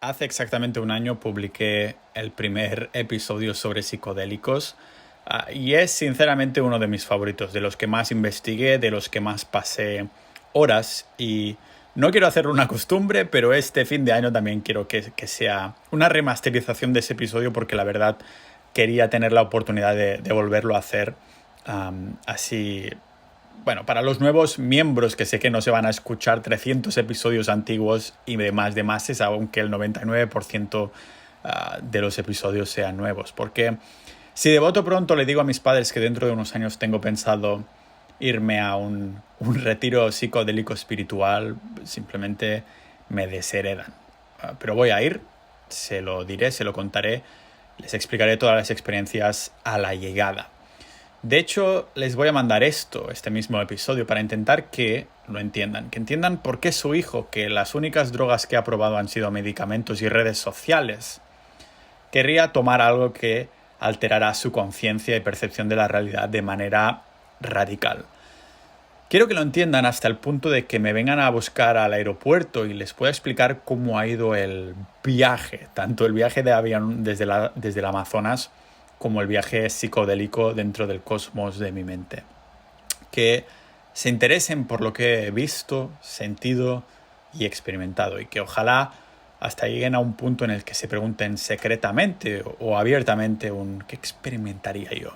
Hace exactamente un año publiqué el primer episodio sobre psicodélicos y es sinceramente uno de mis favoritos, de los que más investigué, de los que más pasé horas y no quiero hacerlo una costumbre, pero este fin de año también quiero que sea una remasterización de ese episodio porque la verdad quería tener la oportunidad de volverlo a hacer así. Bueno, para los nuevos miembros que sé que no se van a escuchar 300 episodios antiguos y demás, es aunque el 99% de los episodios sean nuevos. Porque si de bote pronto le digo a mis padres que dentro de unos años tengo pensado irme a un retiro psicodélico espiritual, simplemente me desheredan. Pero voy a ir, se lo diré, se lo contaré, les explicaré todas las experiencias a la llegada. De hecho, les voy a mandar este mismo episodio, para intentar que lo entiendan. Que entiendan por qué su hijo, que las únicas drogas que ha probado han sido medicamentos y redes sociales, querría tomar algo que alterará su conciencia y percepción de la realidad de manera radical. Quiero que lo entiendan hasta el punto de que me vengan a buscar al aeropuerto y les pueda explicar cómo ha ido el viaje, tanto el viaje de avión desde el Amazonas como el viaje psicodélico dentro del cosmos de mi mente. Que se interesen por lo que he visto, sentido y experimentado, y que ojalá hasta lleguen a un punto en el que se pregunten secretamente o abiertamente ¿qué experimentaría yo?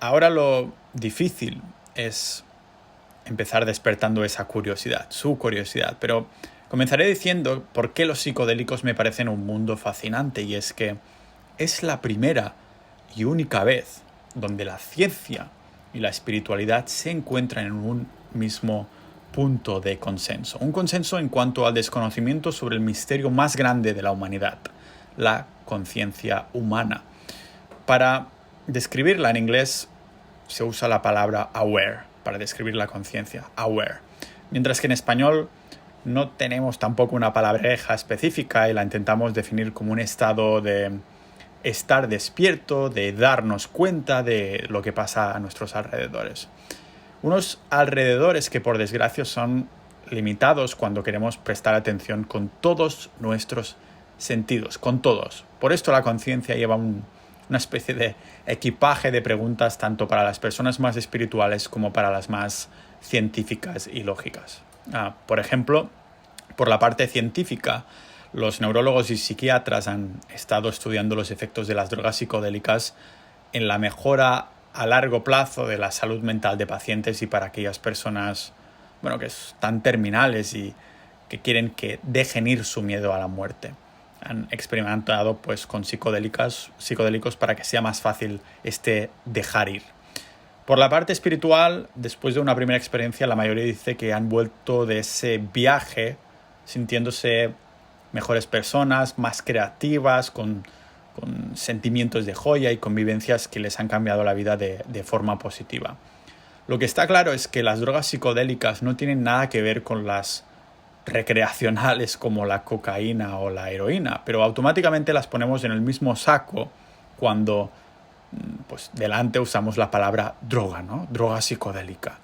Ahora lo difícil es empezar despertando esa curiosidad, su curiosidad, pero comenzaré diciendo por qué los psicodélicos me parecen un mundo fascinante, y es que es la primera y única vez donde la ciencia y la espiritualidad se encuentran en un mismo punto de consenso. Un consenso en cuanto al desconocimiento sobre el misterio más grande de la humanidad, la conciencia humana. Para describirla en inglés se usa la palabra aware, para describir la conciencia, aware. Mientras que en español no tenemos tampoco una palabreja específica y la intentamos definir como un estado de estar despierto, de darnos cuenta de lo que pasa a nuestros alrededores. Unos alrededores que por desgracia son limitados cuando queremos prestar atención con todos nuestros sentidos, con todos. Por esto la conciencia lleva una especie de equipaje de preguntas tanto para las personas más espirituales como para las más científicas y lógicas. Por ejemplo, por la parte científica, los neurólogos y psiquiatras han estado estudiando los efectos de las drogas psicodélicas en la mejora a largo plazo de la salud mental de pacientes y para aquellas personas, que están terminales y que quieren que dejen ir su miedo a la muerte. Han experimentado con psicodélicos para que sea más fácil dejar ir. Por la parte espiritual, después de una primera experiencia, la mayoría dice que han vuelto de ese viaje sintiéndose mejores personas, más creativas, con sentimientos de joya y convivencias que les han cambiado la vida de forma positiva. Lo que está claro es que las drogas psicodélicas no tienen nada que ver con las recreacionales como la cocaína o la heroína, pero automáticamente las ponemos en el mismo saco cuando delante usamos la palabra droga, ¿no? Droga psicodélica.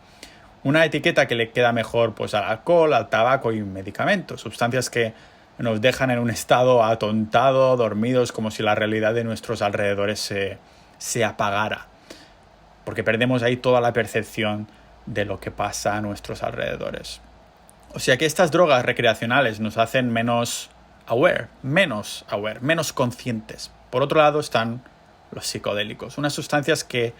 Una etiqueta que le queda mejor al alcohol, al tabaco y medicamentos, sustancias que nos dejan en un estado atontado, dormidos, como si la realidad de nuestros alrededores se apagara, porque perdemos ahí toda la percepción de lo que pasa a nuestros alrededores. O sea que estas drogas recreacionales nos hacen menos aware, menos conscientes. Por otro lado están los psicodélicos, unas sustancias que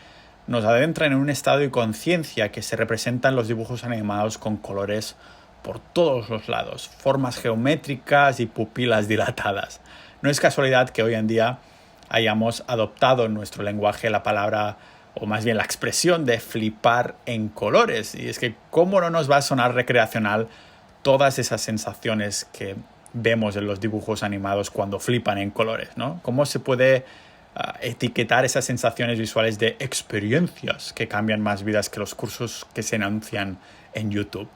nos adentran en un estado de conciencia que se representa en los dibujos animados con colores por todos los lados, formas geométricas y pupilas dilatadas. No es casualidad que hoy en día hayamos adoptado en nuestro lenguaje la palabra, o más bien la expresión, de flipar en colores. Y es que cómo no nos va a sonar recreacional todas esas sensaciones que vemos en los dibujos animados cuando flipan en colores, ¿no? ¿Cómo se puede etiquetar esas sensaciones visuales de experiencias que cambian más vidas que los cursos que se anuncian en YouTube?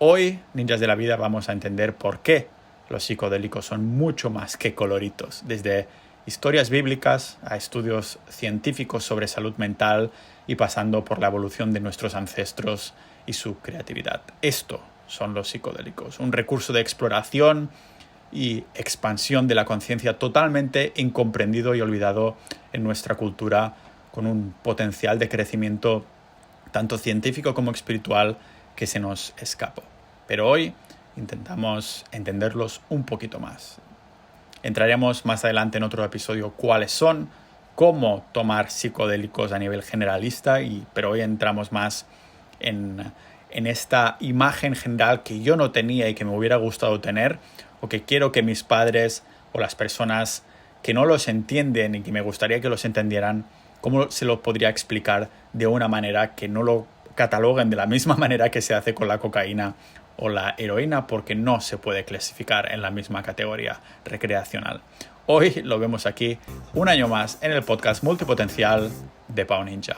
Hoy, Ninjas de la Vida, vamos a entender por qué los psicodélicos son mucho más que coloritos, desde historias bíblicas a estudios científicos sobre salud mental y pasando por la evolución de nuestros ancestros y su creatividad. Esto son los psicodélicos, un recurso de exploración y expansión de la conciencia totalmente incomprendido y olvidado en nuestra cultura, con un potencial de crecimiento tanto científico como espiritual que se nos escapó. Pero hoy intentamos entenderlos un poquito más. Entraremos más adelante en otro episodio cuáles son, cómo tomar psicodélicos a nivel generalista, pero hoy entramos más en esta imagen general que yo no tenía y que me hubiera gustado tener, o que quiero que mis padres o las personas que no los entienden y que me gustaría que los entendieran, cómo se lo podría explicar de una manera que no lo cataloguen de la misma manera que se hace con la cocaína o la heroína, porque no se puede clasificar en la misma categoría recreacional. Hoy lo vemos aquí un año más en el podcast multipotencial de Pau Ninja.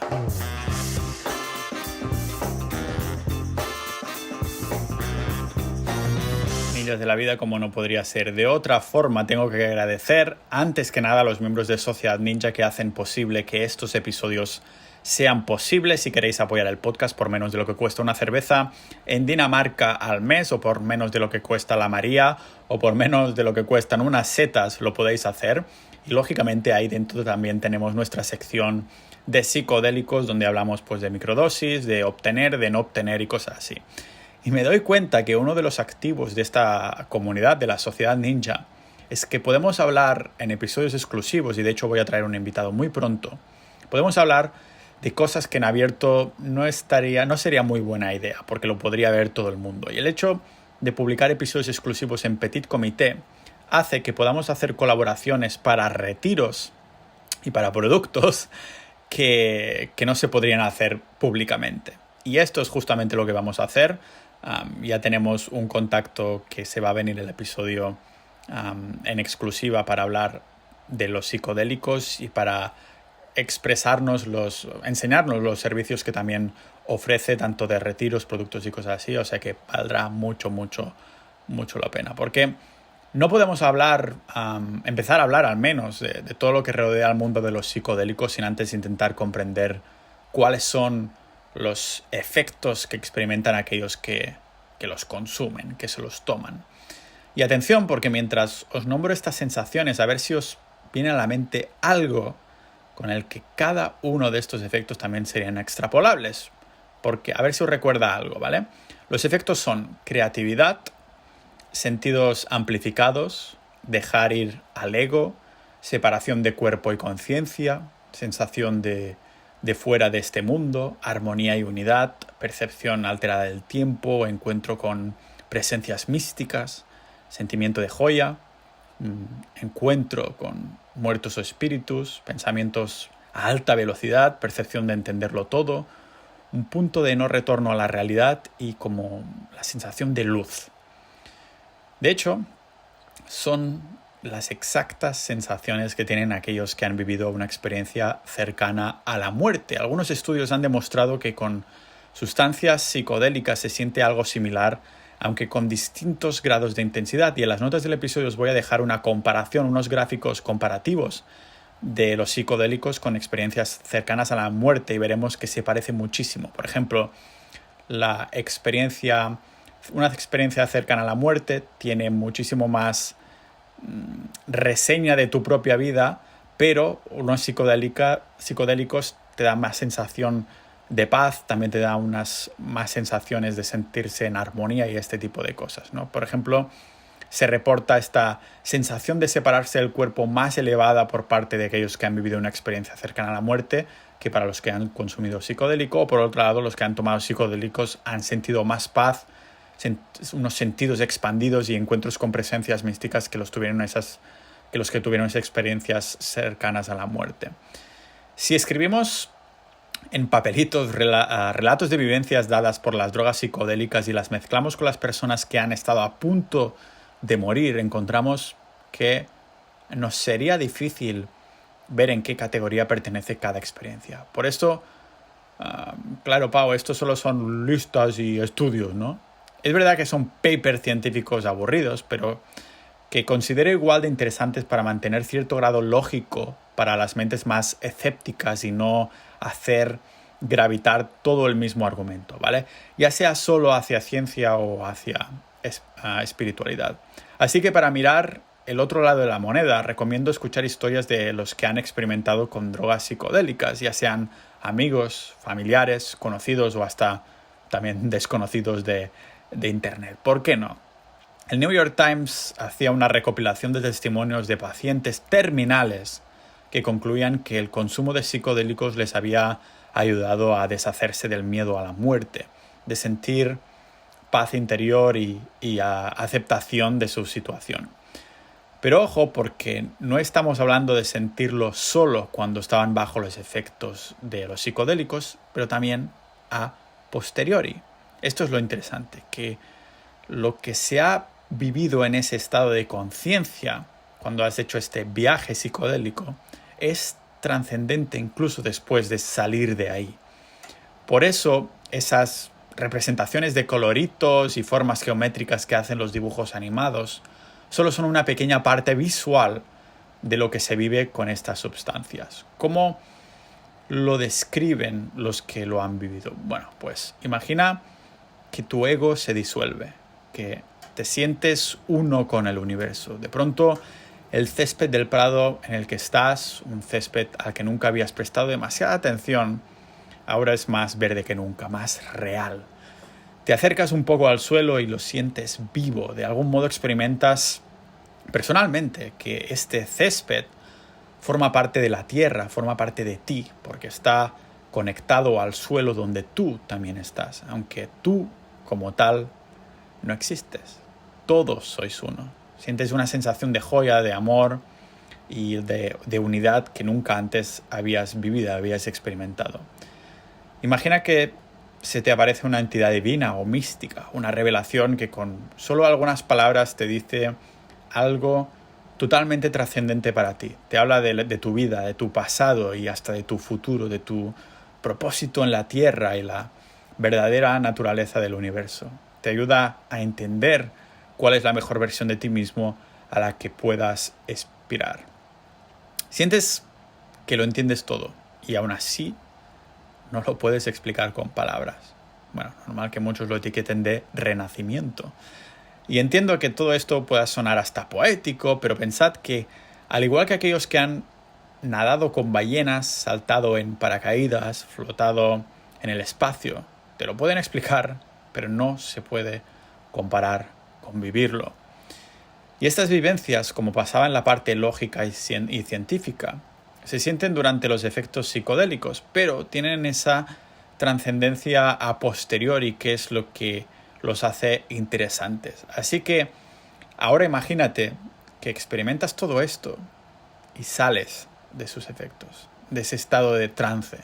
Ninjas de la vida, como no podría ser de otra forma, tengo que agradecer antes que nada a los miembros de Sociedad Ninja que hacen posible que estos episodios sean posibles. Si queréis apoyar el podcast por menos de lo que cuesta una cerveza en Dinamarca al mes, o por menos de lo que cuesta la María, o por menos de lo que cuestan unas setas, lo podéis hacer. Y lógicamente ahí dentro también tenemos nuestra sección de psicodélicos, donde hablamos pues de microdosis, de obtener, de no obtener y cosas así. Y me doy cuenta que uno de los activos de esta comunidad, de la Sociedad Ninja, es que podemos hablar en episodios exclusivos, y de hecho voy a traer un invitado muy pronto. Podemos hablar de cosas que en abierto no sería muy buena idea, porque lo podría ver todo el mundo. Y el hecho de publicar episodios exclusivos en Petit Comité hace que podamos hacer colaboraciones para retiros y para productos que no se podrían hacer públicamente. Y esto es justamente lo que vamos a hacer. Ya tenemos un contacto que se va a venir el episodio en exclusiva para hablar de los psicodélicos y para enseñarnos los servicios que también ofrece, tanto de retiros, productos y cosas así. O sea que valdrá mucho la pena, porque no podemos empezar a hablar al menos de todo lo que rodea al mundo de los psicodélicos sin antes intentar comprender cuáles son los efectos que experimentan aquellos que los consumen, que se los toman. Y atención, porque mientras os nombro estas sensaciones, a ver si os viene a la mente algo con el que cada uno de estos efectos también serían extrapolables. Porque a ver si os recuerda algo, ¿vale? Los efectos son creatividad, sentidos amplificados, dejar ir al ego, separación de cuerpo y conciencia, sensación de fuera de este mundo, armonía y unidad, percepción alterada del tiempo, encuentro con presencias místicas, sentimiento de joya, encuentro con muertos o espíritus, pensamientos a alta velocidad, percepción de entenderlo todo, un punto de no retorno a la realidad y como la sensación de luz. De hecho, son las exactas sensaciones que tienen aquellos que han vivido una experiencia cercana a la muerte. Algunos estudios han demostrado que con sustancias psicodélicas se siente algo similar, aunque con distintos grados de intensidad. Y en las notas del episodio os voy a dejar una comparación, unos gráficos comparativos de los psicodélicos con experiencias cercanas a la muerte, y veremos que se parece muchísimo. Por ejemplo, una experiencia cercana a la muerte tiene muchísimo más reseña de tu propia vida, pero unos psicodélicos te dan más sensación de paz, también te da unas más sensaciones de sentirse en armonía y este tipo de cosas, ¿no? Por ejemplo, se reporta esta sensación de separarse del cuerpo más elevada por parte de aquellos que han vivido una experiencia cercana a la muerte que para los que han consumido psicodélico, o por otro lado, los que han tomado psicodélicos han sentido más paz, unos sentidos expandidos y encuentros con presencias místicas que los que tuvieron esas experiencias cercanas a la muerte. Si escribimos en papelitos relatos de vivencias dadas por las drogas psicodélicas y las mezclamos con las personas que han estado a punto de morir, encontramos que nos sería difícil ver en qué categoría pertenece cada experiencia. Por esto, claro, Pau, esto solo son listas y estudios, ¿no? Es verdad que son papers científicos aburridos, pero que considero igual de interesantes para mantener cierto grado lógico para las mentes más escépticas y no hacer gravitar todo el mismo argumento, ¿vale? Ya sea solo hacia ciencia o hacia espiritualidad. Así que para mirar el otro lado de la moneda, recomiendo escuchar historias de los que han experimentado con drogas psicodélicas, ya sean amigos, familiares, conocidos o hasta también desconocidos de Internet. ¿Por qué no? El New York Times hacía una recopilación de testimonios de pacientes terminales que concluían que el consumo de psicodélicos les había ayudado a deshacerse del miedo a la muerte, de sentir paz interior y aceptación de su situación. Pero ojo, porque no estamos hablando de sentirlo solo cuando estaban bajo los efectos de los psicodélicos, pero también a posteriori. Esto es lo interesante, que lo que se ha vivido en ese estado de conciencia, cuando has hecho este viaje psicodélico, es trascendente incluso después de salir de ahí. Por eso, esas representaciones de coloritos y formas geométricas que hacen los dibujos animados solo son una pequeña parte visual de lo que se vive con estas sustancias. ¿Cómo lo describen los que lo han vivido? Bueno, pues imagina que tu ego se disuelve, que te sientes uno con el universo. De pronto, el césped del prado en el que estás, un césped al que nunca habías prestado demasiada atención, ahora es más verde que nunca, más real. Te acercas un poco al suelo y lo sientes vivo. De algún modo experimentas personalmente que este césped forma parte de la tierra, forma parte de ti, porque está conectado al suelo donde tú también estás, aunque tú, como tal, no existes. Todos sois uno. Sientes una sensación de joya, de amor y de unidad que nunca antes habías vivido, habías experimentado. Imagina que se te aparece una entidad divina o mística, una revelación que con solo algunas palabras te dice algo totalmente trascendente para ti. Te habla de tu vida, de tu pasado y hasta de tu futuro, de tu propósito en la tierra y la verdadera naturaleza del universo. Te ayuda a entender cuál es la mejor versión de ti mismo a la que puedas aspirar. Sientes que lo entiendes todo y aún así no lo puedes explicar con palabras. Bueno, normal que muchos lo etiqueten de renacimiento. Y entiendo que todo esto pueda sonar hasta poético, pero pensad que, al igual que aquellos que han nadado con ballenas, saltado en paracaídas, flotado en el espacio, te lo pueden explicar, pero no se puede comparar con vivirlo. Y estas vivencias, como pasaba en la parte lógica y científica, se sienten durante los efectos psicodélicos, pero tienen esa trascendencia a posteriori, que es lo que los hace interesantes. Así que ahora imagínate que experimentas todo esto y sales de sus efectos, de ese estado de trance.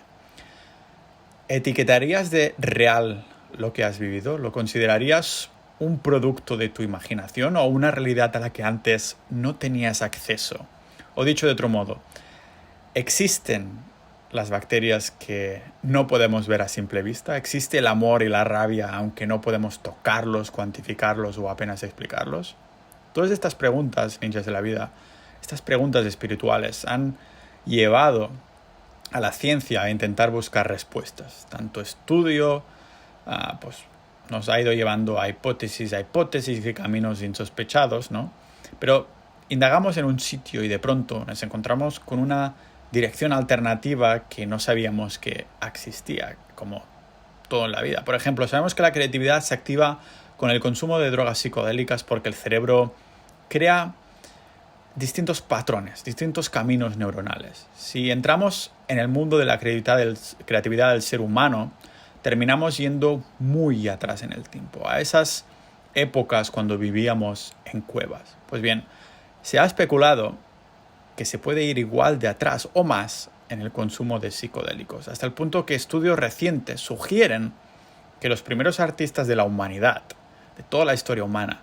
¿Etiquetarías de real lo que has vivido? ¿Lo considerarías un producto de tu imaginación o una realidad a la que antes no tenías acceso? O dicho de otro modo, ¿existen las bacterias que no podemos ver a simple vista? ¿Existe el amor y la rabia aunque no podemos tocarlos, cuantificarlos o apenas explicarlos? Todas estas preguntas, ninjas de la vida, estas preguntas espirituales han llevado a la ciencia a intentar buscar respuestas. Tanto estudio pues nos ha ido llevando a hipótesis y caminos insospechados, ¿no? Pero indagamos en un sitio y de pronto nos encontramos con una dirección alternativa que no sabíamos que existía, como todo en la vida. Por ejemplo, sabemos que la creatividad se activa con el consumo de drogas psicodélicas porque el cerebro crea distintos patrones, distintos caminos neuronales. Si entramos en el mundo de la creatividad del ser humano, terminamos yendo muy atrás en el tiempo, a esas épocas cuando vivíamos en cuevas. Pues bien, se ha especulado que se puede ir igual de atrás o más en el consumo de psicodélicos, hasta el punto que estudios recientes sugieren que los primeros artistas de la humanidad, de toda la historia humana,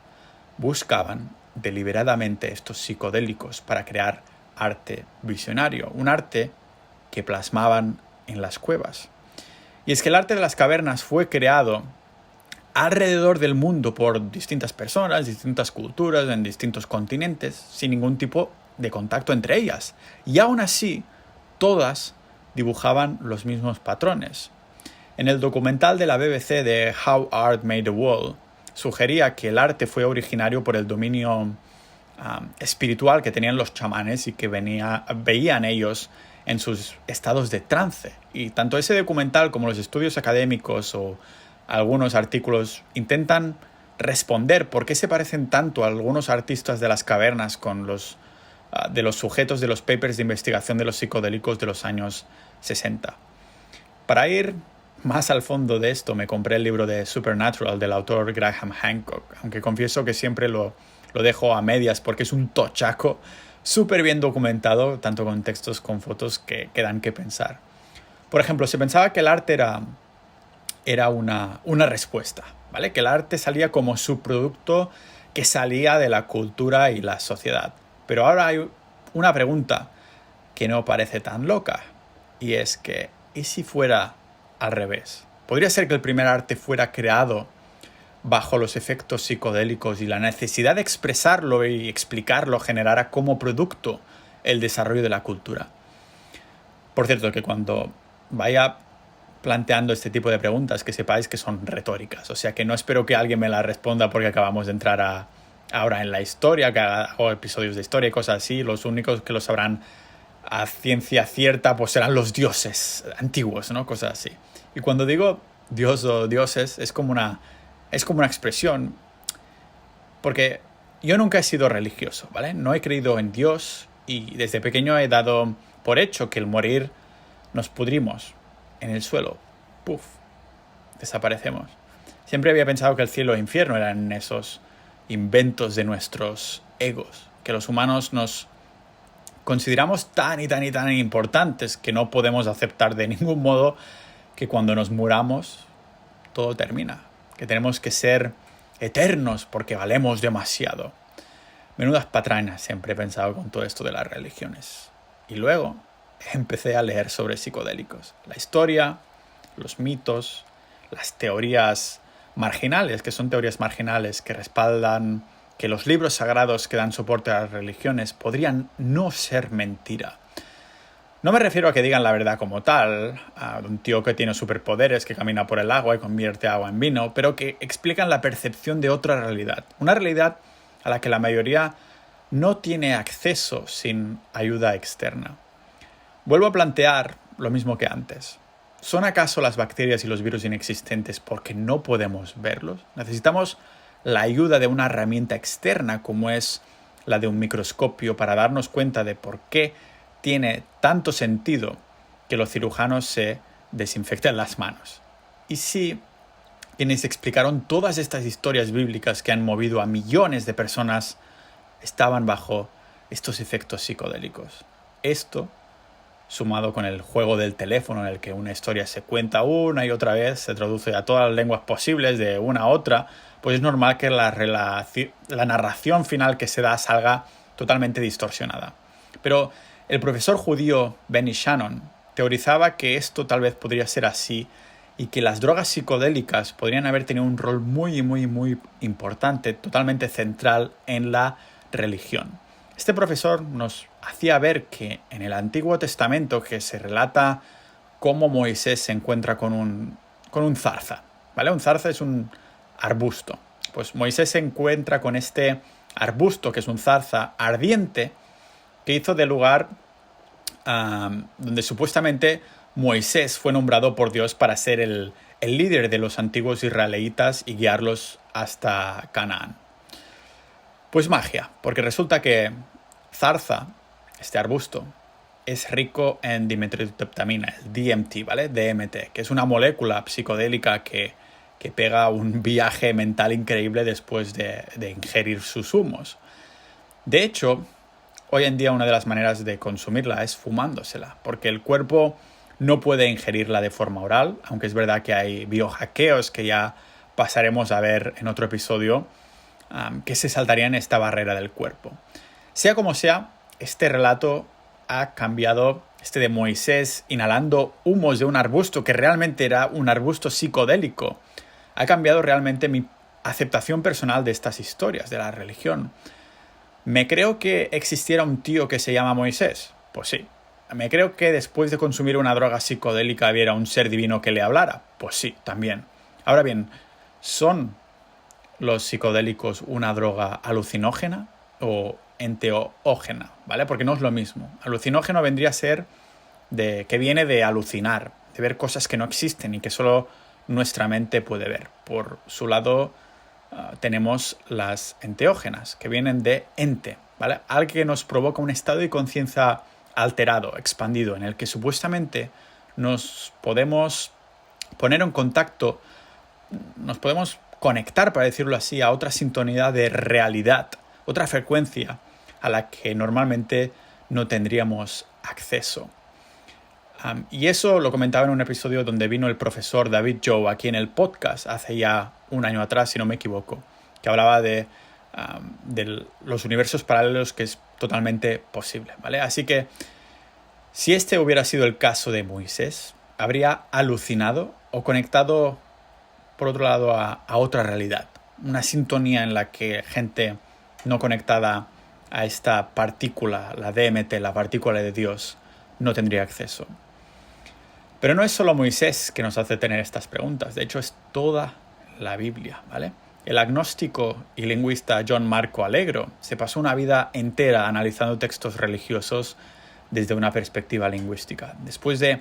buscaban deliberadamente estos psicodélicos para crear arte visionario, un arte que plasmaban en las cuevas. Y es que el arte de las cavernas fue creado alrededor del mundo por distintas personas, distintas culturas, en distintos continentes, sin ningún tipo de contacto entre ellas. Y aún así, todas dibujaban los mismos patrones. En el documental de la BBC de How Art Made the World, sugería que el arte fue originario por el dominio espiritual que tenían los chamanes y que veían ellos en sus estados de trance. Y tanto ese documental como los estudios académicos o algunos artículos intentan responder por qué se parecen tanto a algunos artistas de las cavernas con los de los sujetos de los papers de investigación de los psicodélicos de los años 60. Para ir más al fondo de esto, me compré el libro de Supernatural del autor Graham Hancock, aunque confieso que siempre lo dejo a medias porque es un tochaco súper bien documentado, tanto con textos como fotos que dan que pensar. Por ejemplo, se pensaba que el arte era una respuesta, ¿vale? Que el arte salía como subproducto que salía de la cultura y la sociedad. Pero ahora hay una pregunta que no parece tan loca, y es que, ¿y si fuera al revés? ¿Podría ser que el primer arte fuera creado bajo los efectos psicodélicos y la necesidad de expresarlo y explicarlo generara como producto el desarrollo de la cultura? Por cierto, que cuando vaya planteando este tipo de preguntas, que sepáis que son retóricas. O sea, que no espero que alguien me la responda porque acabamos de entrar ahora en la historia, que hago episodios de historia y cosas así. Los únicos que lo sabrán a ciencia cierta pues serán los dioses antiguos, ¿no? Cosas así. Y cuando digo dios o dioses es como una expresión, porque yo nunca he sido religioso, ¿vale? No he creído en Dios y desde pequeño he dado por hecho que al morir nos pudrimos en el suelo. ¡Puf! Desaparecemos. Siempre había pensado que el cielo e el infierno eran esos inventos de nuestros egos, que los humanos nos consideramos tan y tan y tan importantes que no podemos aceptar de ningún modo que cuando nos muramos todo termina, que tenemos que ser eternos porque valemos demasiado. Menudas patrañas siempre he pensado con todo esto de las religiones. Y luego empecé a leer sobre psicodélicos. La historia, los mitos, las teorías marginales, que son teorías marginales que respaldan que los libros sagrados que dan soporte a las religiones podrían no ser mentira. No me refiero a que digan la verdad como tal, a un tío que tiene superpoderes, que camina por el agua y convierte agua en vino, pero que explican la percepción de otra realidad. Una realidad a la que la mayoría no tiene acceso sin ayuda externa. Vuelvo a plantear lo mismo que antes. ¿Son acaso las bacterias y los virus inexistentes porque no podemos verlos? Necesitamos la ayuda de una herramienta externa como es la de un microscopio para darnos cuenta de por qué tiene tanto sentido que los cirujanos se desinfecten las manos. Y si quienes explicaron todas estas historias bíblicas que han movido a millones de personas estaban bajo estos efectos psicodélicos. Esto, sumado con el juego del teléfono en el que una historia se cuenta una y otra vez, se traduce a todas las lenguas posibles de una a otra, pues es normal que la narración final que se da salga totalmente distorsionada. Pero el profesor judío Benny Shannon teorizaba que esto tal vez podría ser así y que las drogas psicodélicas podrían haber tenido un rol muy, muy, muy importante, totalmente central en la religión. Este profesor nos hacía ver que en el Antiguo Testamento que se relata cómo Moisés se encuentra con un zarza, ¿vale? Un zarza es un arbusto. Pues Moisés se encuentra con este arbusto, que es un zarza ardiente, que hizo de lugar donde supuestamente Moisés fue nombrado por Dios para ser el líder de los antiguos israelitas y guiarlos hasta Canaán. Pues magia, porque resulta que zarza, este arbusto, es rico en dimetiltriptamina, el DMT, ¿vale? DMT, que es una molécula psicodélica que pega un viaje mental increíble después de ingerir sus humos. De hecho, hoy en día una de las maneras de consumirla es fumándosela, porque el cuerpo no puede ingerirla de forma oral, aunque es verdad que hay biohackeos que ya pasaremos a ver en otro episodio, que se saltarían esta barrera del cuerpo. Sea como sea, este relato ha cambiado, de Moisés inhalando humos de un arbusto que realmente era un arbusto psicodélico, ha cambiado realmente mi aceptación personal de estas historias, de la religión. ¿Me creo que existiera un tío que se llama Moisés? Pues sí. ¿Me creo que después de consumir una droga psicodélica hubiera un ser divino que le hablara? Pues sí, también. Ahora bien, ¿son los psicodélicos una droga alucinógena o enteógena, ¿vale? Porque no es lo mismo. Alucinógeno vendría a ser que viene de alucinar, de ver cosas que no existen y que solo nuestra mente puede ver. Por su lado tenemos las enteógenas, que vienen de ente, ¿vale? Algo que nos provoca un estado de conciencia alterado, expandido, en el que supuestamente nos podemos poner en contacto, nos podemos conectar, para decirlo así, a otra sintonía de realidad, otra frecuencia a la que normalmente no tendríamos acceso. Y eso lo comentaba en un episodio donde vino el profesor David Joe aquí en el podcast hace ya un año atrás, si no me equivoco, que hablaba de los universos paralelos, que es totalmente posible, ¿vale? Así que si este hubiera sido el caso de Moisés, habría alucinado o conectado, por otro lado, a otra realidad, una sintonía en la que gente no conectada a esta partícula, la DMT, la partícula de Dios, no tendría acceso. Pero no es solo Moisés que nos hace tener estas preguntas, de hecho es toda la Biblia, ¿vale? El agnóstico y lingüista John Marco Allegro se pasó una vida entera analizando textos religiosos desde una perspectiva lingüística. Después de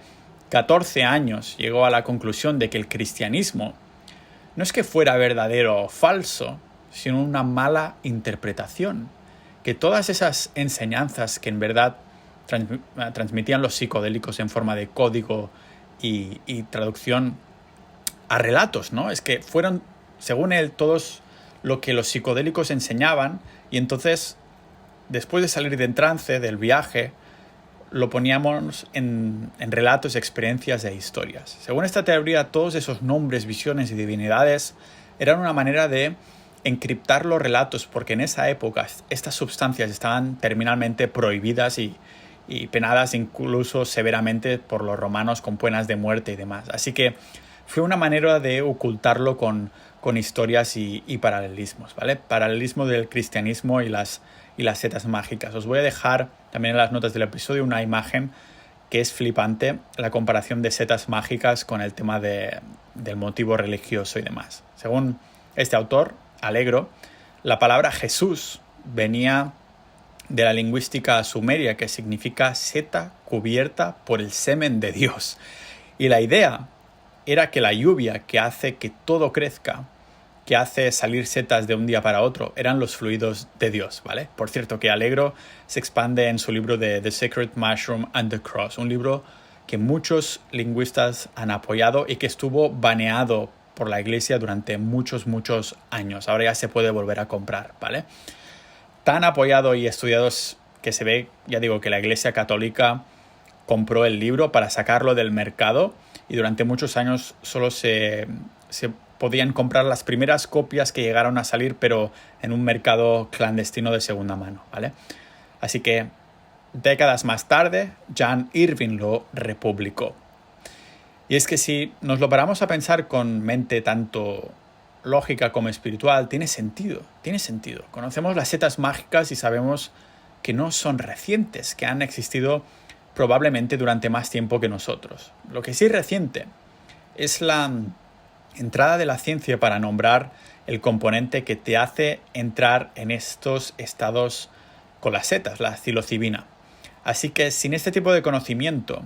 14 años llegó a la conclusión de que el cristianismo no es que fuera verdadero o falso, sino una mala interpretación, que todas esas enseñanzas que en verdad transmitían los psicodélicos en forma de código y traducción a relatos, ¿no? Es que fueron, según él, todos lo que los psicodélicos enseñaban, y entonces, después de salir del trance, del viaje, lo poníamos en relatos, experiencias e historias. Según esta teoría, todos esos nombres, visiones y divinidades eran una manera de encriptar los relatos, porque en esa época estas sustancias estaban terminalmente prohibidas y penadas incluso severamente por los romanos con penas de muerte y demás. Así que fue una manera de ocultarlo con historias y paralelismos, ¿vale? Paralelismo del cristianismo y las setas mágicas. Os voy a dejar también en las notas del episodio una imagen que es flipante, la comparación de setas mágicas con el tema del motivo religioso y demás. Según este autor, Allegro, la palabra Jesús venía de la lingüística sumeria, que significa seta cubierta por el semen de Dios. Y la idea era que la lluvia que hace que todo crezca, que hace salir setas de un día para otro, eran los fluidos de Dios, ¿vale? Por cierto, que Allegro se expande en su libro de The Sacred Mushroom and the Cross, un libro que muchos lingüistas han apoyado y que estuvo baneado por la Iglesia durante muchos años. Ahora ya se puede volver a comprar, ¿vale? Tan apoyado y estudiado que se ve, ya digo, que la Iglesia Católica compró el libro para sacarlo del mercado, y durante muchos años solo se podían comprar las primeras copias que llegaron a salir, pero en un mercado clandestino de segunda mano, ¿vale? Así que décadas más tarde, John Irving lo republicó. Y es que si nos lo paramos a pensar con mente tanto lógica como espiritual, tiene sentido. Conocemos las setas mágicas y sabemos que no son recientes, que han existido probablemente durante más tiempo que nosotros. Lo que sí es reciente es la entrada de la ciencia para nombrar el componente que te hace entrar en estos estados con las setas, la psilocibina. Así que sin este tipo de conocimiento,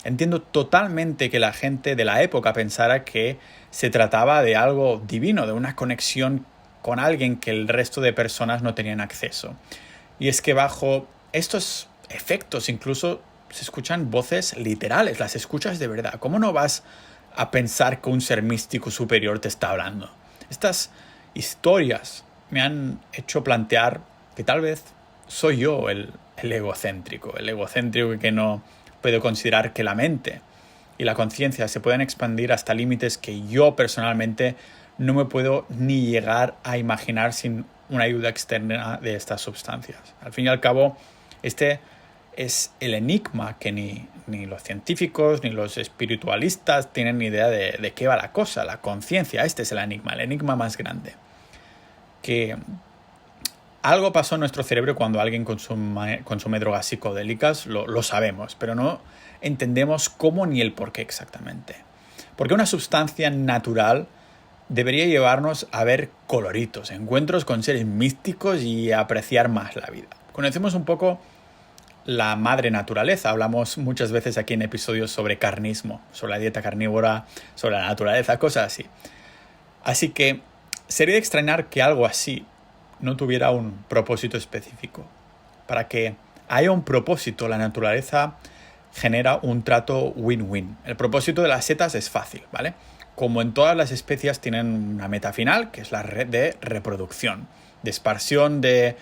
entiendo totalmente que la gente de la época pensara que se trataba de algo divino, de una conexión con alguien que el resto de personas no tenían acceso. Y es que bajo estos efectos incluso se escuchan voces literales, las escuchas de verdad. ¿Cómo no vas a pensar que un ser místico superior te está hablando? Estas historias me han hecho plantear que tal vez soy yo el egocéntrico que no puedo considerar que la mente y la conciencia se pueden expandir hasta límites que yo personalmente no me puedo ni llegar a imaginar sin una ayuda externa de estas sustancias. Al fin y al cabo, este es el enigma que ni los científicos ni los espiritualistas tienen ni idea de qué va la cosa, la conciencia. Este es el enigma más grande. Que algo pasó en nuestro cerebro cuando alguien consume drogas psicodélicas, lo sabemos, pero no entendemos cómo ni el por qué exactamente. Porque una sustancia natural debería llevarnos a ver coloritos, encuentros con seres místicos y a apreciar más la vida. Conocemos un poco la madre naturaleza. Hablamos muchas veces aquí en episodios sobre carnismo, sobre la dieta carnívora, sobre la naturaleza, cosas así. Así que sería de extrañar que algo así no tuviera un propósito específico. Para que haya un propósito, la naturaleza genera un trato win-win. El propósito de las setas es fácil, ¿vale? Como en todas las especies tienen una meta final, que es la red de reproducción, de esparción de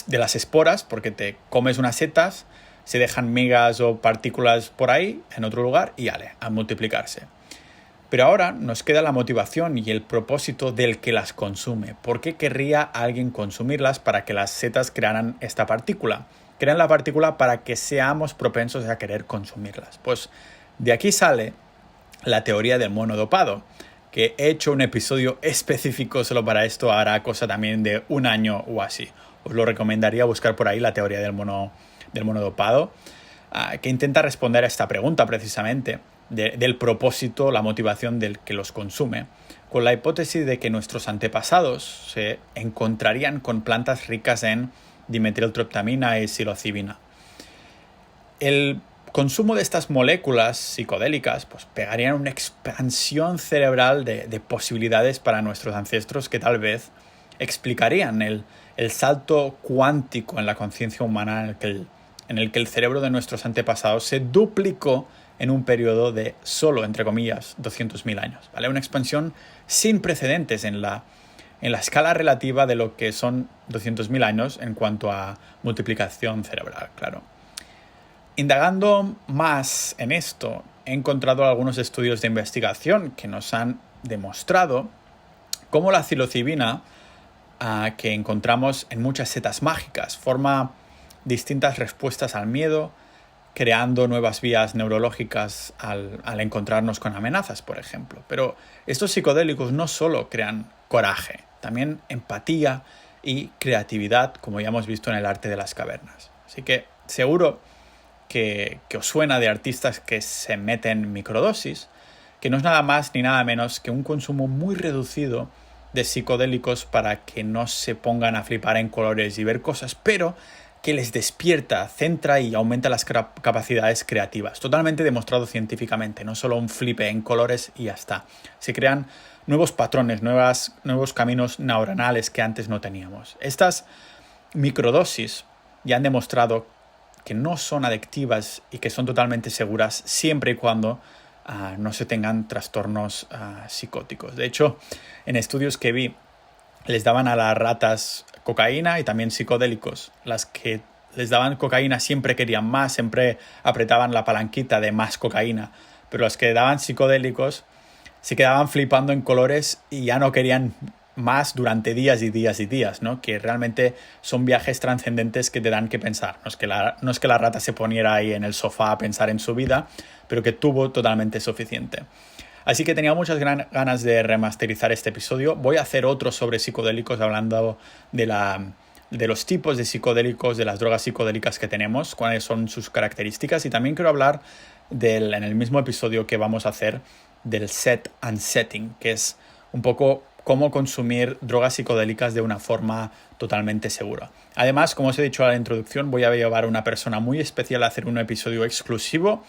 las esporas, porque te comes unas setas, se dejan migas o partículas por ahí, en otro lugar, y a multiplicarse. Pero ahora nos queda la motivación y el propósito del que las consume. ¿Por qué querría alguien consumirlas para que las setas crearan esta partícula? Crean la partícula para que seamos propensos a querer consumirlas. Pues de aquí sale la teoría del mono dopado, que he hecho un episodio específico solo para esto, hará cosa también de un año o así. Os lo recomendaría buscar por ahí la teoría del mono dopado, que intenta responder a esta pregunta precisamente, del propósito, la motivación del que los consume, con la hipótesis de que nuestros antepasados se encontrarían con plantas ricas en dimetiltriptamina y psilocibina. El consumo de estas moléculas psicodélicas pues pegarían una expansión cerebral de posibilidades para nuestros ancestros que tal vez explicarían el salto cuántico en la conciencia humana en el que el cerebro de nuestros antepasados se duplicó en un periodo de solo, entre comillas, 200.000 años, ¿vale? Una expansión sin precedentes en la escala relativa de lo que son 200.000 años en cuanto a multiplicación cerebral, claro. Indagando más en esto, he encontrado algunos estudios de investigación que nos han demostrado cómo la psilocibina que encontramos en muchas setas mágicas forma distintas respuestas al miedo, creando nuevas vías neurológicas al encontrarnos con amenazas, por ejemplo. Pero estos psicodélicos no solo crean coraje, también empatía y creatividad, como ya hemos visto en el arte de las cavernas. Así que seguro que os suena de artistas que se meten microdosis, que no es nada más ni nada menos que un consumo muy reducido de psicodélicos para que no se pongan a flipar en colores y ver cosas, pero que les despierta, centra y aumenta las capacidades creativas. Totalmente demostrado científicamente, no solo un flipe en colores y ya está. Se crean nuevos patrones, nuevos caminos neuronales que antes no teníamos. Estas microdosis ya han demostrado que no son adictivas y que son totalmente seguras siempre y cuando no se tengan trastornos psicóticos. De hecho, en estudios que vi, les daban a las ratas cocaína y también psicodélicos. Las que les daban cocaína siempre querían más, siempre apretaban la palanquita de más cocaína. Pero las que daban psicodélicos se quedaban flipando en colores y ya no querían más durante días y días y días, ¿no? Que realmente son viajes trascendentes que te dan que pensar. No es que la rata se poniera ahí en el sofá a pensar en su vida, pero que tuvo totalmente suficiente. Así que tenía muchas ganas de remasterizar este episodio. Voy a hacer otro sobre psicodélicos, hablando de los tipos de psicodélicos, de las drogas psicodélicas que tenemos, cuáles son sus características. Y también quiero hablar en el mismo episodio que vamos a hacer del set and setting, que es un poco cómo consumir drogas psicodélicas de una forma totalmente segura. Además, como os he dicho en la introducción, voy a llevar a una persona muy especial a hacer un episodio exclusivo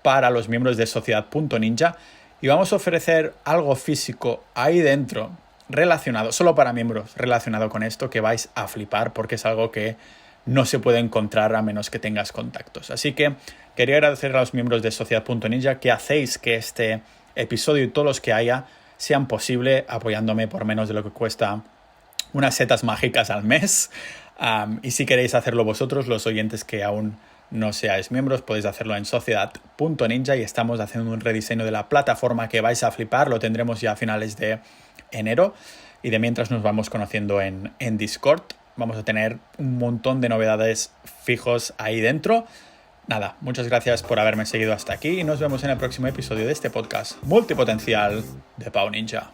para los miembros de Sociedad.ninja. Y vamos a ofrecer algo físico ahí dentro, relacionado, solo para miembros, relacionado con esto, que vais a flipar porque es algo que no se puede encontrar a menos que tengas contactos. Así que quería agradecer a los miembros de Sociedad.ninja que hacéis que este episodio y todos los que haya sean posible apoyándome por menos de lo que cuesta unas setas mágicas al mes. Y si queréis hacerlo vosotros, los oyentes que aún no seáis miembros, podéis hacerlo en Sociedad.ninja y estamos haciendo un rediseño de la plataforma que vais a flipar. Lo tendremos ya a finales de enero y de mientras nos vamos conociendo en Discord. Vamos a tener un montón de novedades fijos ahí dentro. Nada, muchas gracias por haberme seguido hasta aquí y nos vemos en el próximo episodio de este podcast multipotencial de Pau Ninja.